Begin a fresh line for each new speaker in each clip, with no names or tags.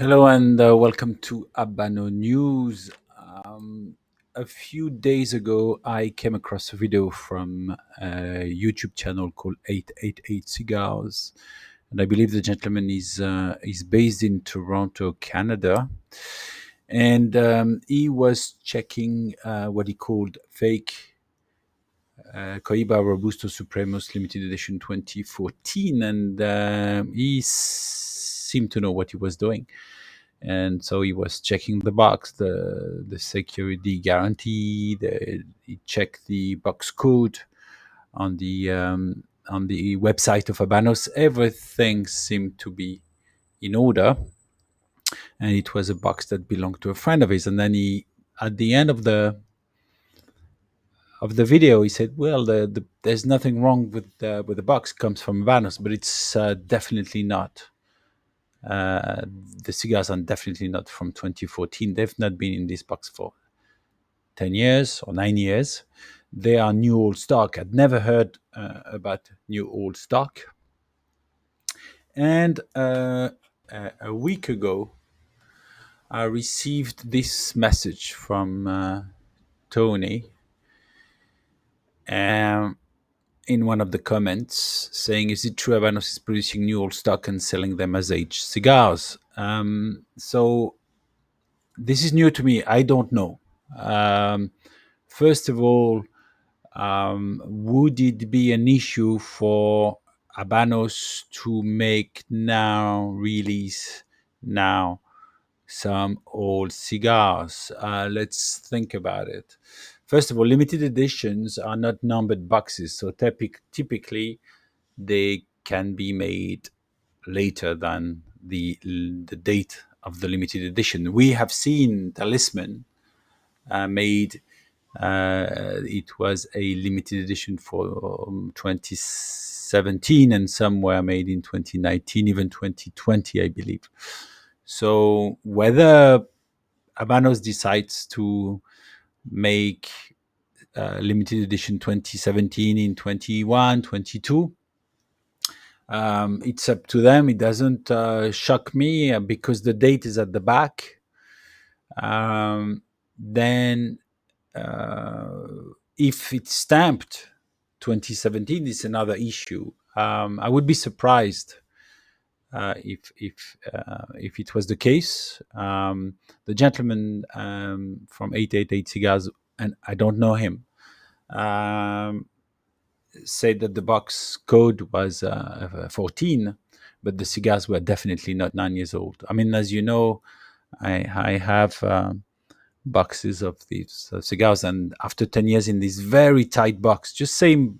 Hello and welcome to Habano News. A few days ago, I came across a video from a YouTube channel called 888 Cigars, and I believe the gentleman is based in Toronto, Canada, and he was checking what he called fake Cohiba Robustos Supremos limited edition 2014, and he seemed to know what he was doing. And so he was checking the box, the security guarantee. He checked the box code on the website of Habanos. Everything seemed to be in order, and it was a box that belonged to a friend of his. And then he, at the end of the video, he said, "Well, there's nothing wrong with the box. It comes from Habanos, but it's definitely not." Uh, the cigars are definitely not from 2014. They've not been in this box for 10 years or 9 years. They are new old stock. I'd never heard about new old stock. And a week ago, I received this message from Tony in one of the comments saying, "Is it true Habanos is producing new old stock and selling them as aged cigars?" So this is new to me. I don't know. First of all, would it be an issue for Habanos to release now some old cigars? Let's think about it. First of all, limited editions are not numbered boxes, so typically they can be made later than the date of the limited edition. We have seen Talisman made. It was a limited edition for 2017, and some were made in 2019, even 2020, I believe. So whether Habanos decides to make limited edition 2017 in 21, 22, it's up to them. It doesn't shock me because the date is at the back. Then if it's stamped 2017, it's another issue. I would be surprised if it was the case. The gentleman from 888 Cigars, and I don't know him, said that the box code was 14, but the cigars were definitely not 9 years old. I mean, as you know, I have boxes of these cigars, and after 10 years in this very tight box, just the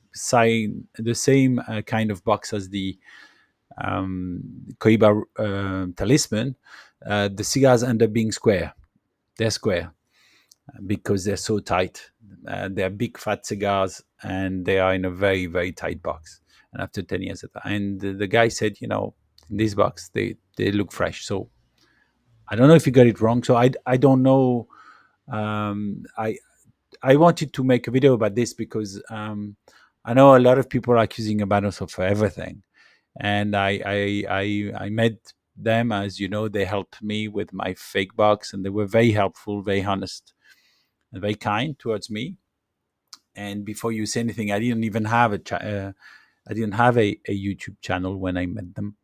same kind of box as the Cohiba Talisman, the cigars end up being square. They're square because they're so tight. They're big fat cigars, and they are in a very, very tight box. And after 10 years, and the guy said, in this box, they look fresh. So I don't know if he got it wrong. So I don't know. I wanted to make a video about this because I know a lot of people are accusing Habanos of everything, and I met them. As you know, they helped me with my fake box, and they were very helpful, very honest, and very kind towards me. And before you say anything, I didn't even have I didn't have a YouTube channel when I met them.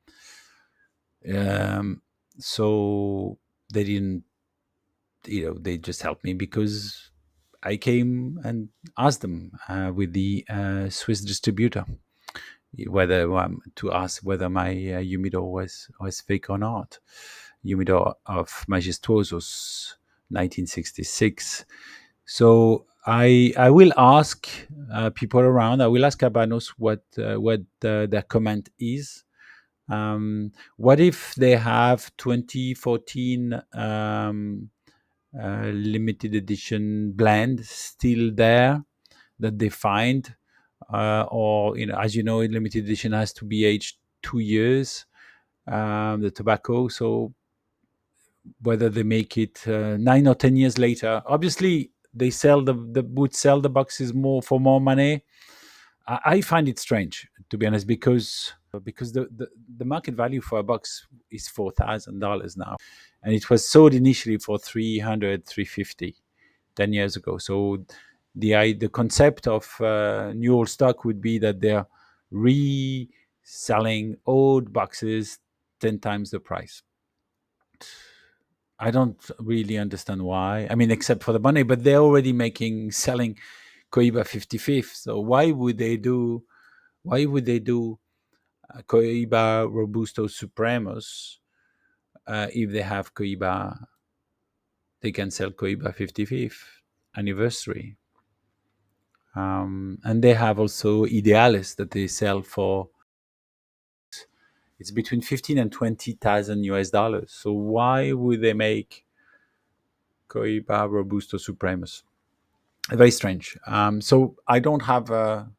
So they didn't, they just helped me because I came and asked them with the Swiss distributor whether to ask whether my humidor was fake or not. Humidor of Majestuosos 1966. So I will ask people around. I will ask Habanos what their comment is. What if they have 2014 limited edition blend still there that they find, or as you know, limited edition has to be aged 2 years. The tobacco, so whether they make it 9 or 10 years later, obviously they would sell the boxes more for more money. I find it strange, to be honest, because because the market value for a box is $4,000 now, and it was sold initially for 300, 350 10 years ago. So the concept of new old stock would be that they're reselling old boxes 10 times the price. I don't really understand why. I mean, except for the money, but they're already making selling Cohiba 55th. So why would they do Cohiba Robustos Supremos if they have Cohiba? They can sell Cohiba 55th anniversary. And they have also Ideales that they sell for, it's between 15 and 20,000 US dollars. So why would they make Cohiba Robusto Supremos? Very strange. So I don't have an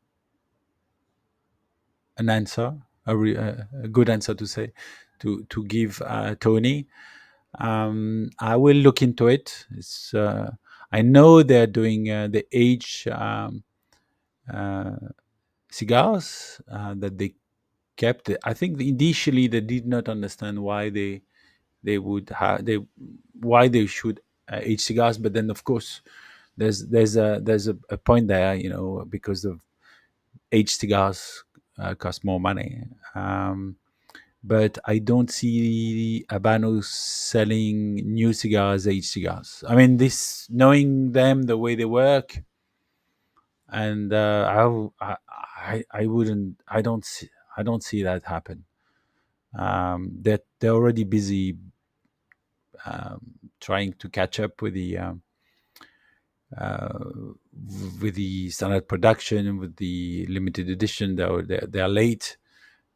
answer, a good answer to say, to give Tony. I will look into it. I know they're doing the age uh, cigars that they kept. I think initially they did not understand why they would have why they should age cigars, but then of course there's a point there, because of aged cigars cost more money. But I don't see Habanos selling new cigars, aged cigars. I mean, this knowing them the way they work, and I wouldn't. I don't see that happen. They're already busy trying to catch up uh, with the standard production, with the limited edition. They're late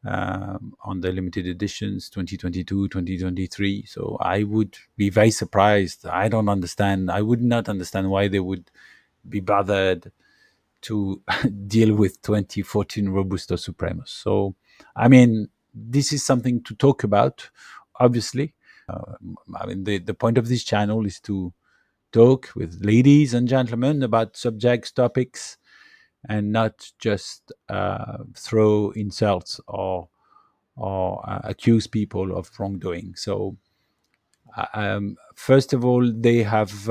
on the limited editions 2022, 2023. So I would be very surprised. I would not understand why they would be bothered to deal with 2014 Robusto Supremos. So, I mean, this is something to talk about, obviously. I mean, the point of this channel is to talk with ladies and gentlemen about subjects, topics, and not just throw insults or accuse people of wrongdoing. So, first of all, they have,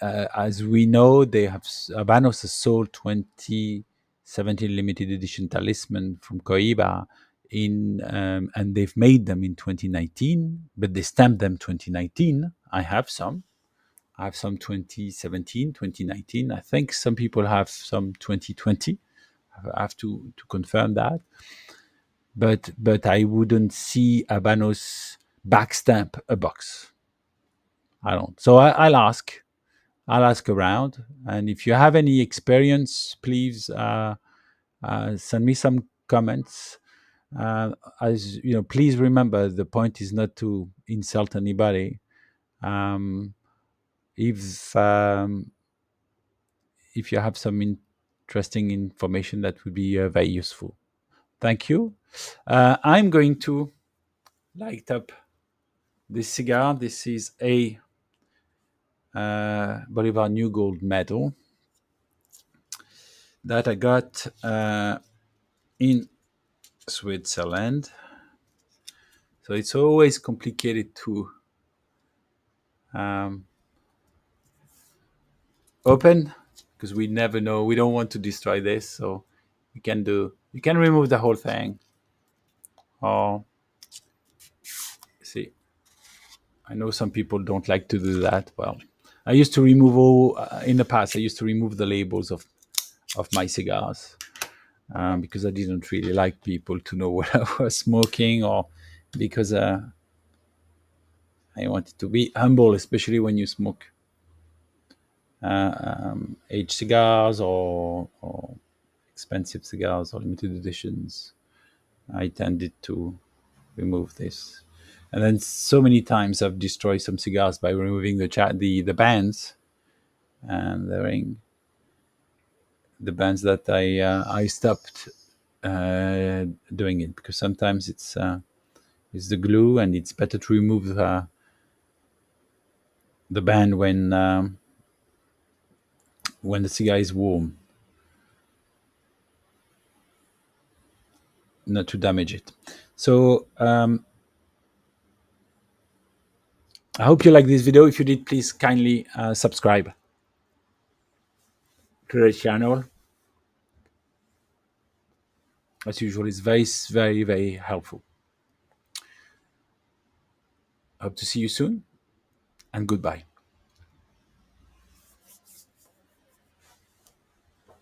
as we know, Habanos has sold 2017 limited edition talisman from Cohiba and they've made them in 2019, but they stamped them 2019. I have some 2017, 2019. I think some people have some 2020. I have to confirm that. But I wouldn't see Habanos backstamp a box. I don't. So I'll ask around, and if you have any experience, please send me some comments. As you know, please remember the point is not to insult anybody. Um, if if you have some interesting information, that would be very useful. Thank you. I'm going to light up this cigar. This is a Bolivar New Gold medal that I got in Switzerland. So it's always complicated to um, open because we never know. We don't want to destroy this, so you can remove the whole thing. Or see, I know some people don't like to do that. Well, I used to remove all in the past. I used to remove the labels of my cigars because I didn't really like people to know what I was smoking, or because I wanted to be humble, especially when you smoke aged cigars or expensive cigars or limited editions. I tended to remove this. And then so many times I've destroyed some cigars by removing the bands, and the bands that I stopped doing it because sometimes it's the glue, and it's better to remove the band when the cigar is warm. not to damage it. So I hope you like this video. If you did, please kindly subscribe to the channel. As usual, it's very helpful. Hope to see you soon, and goodbye.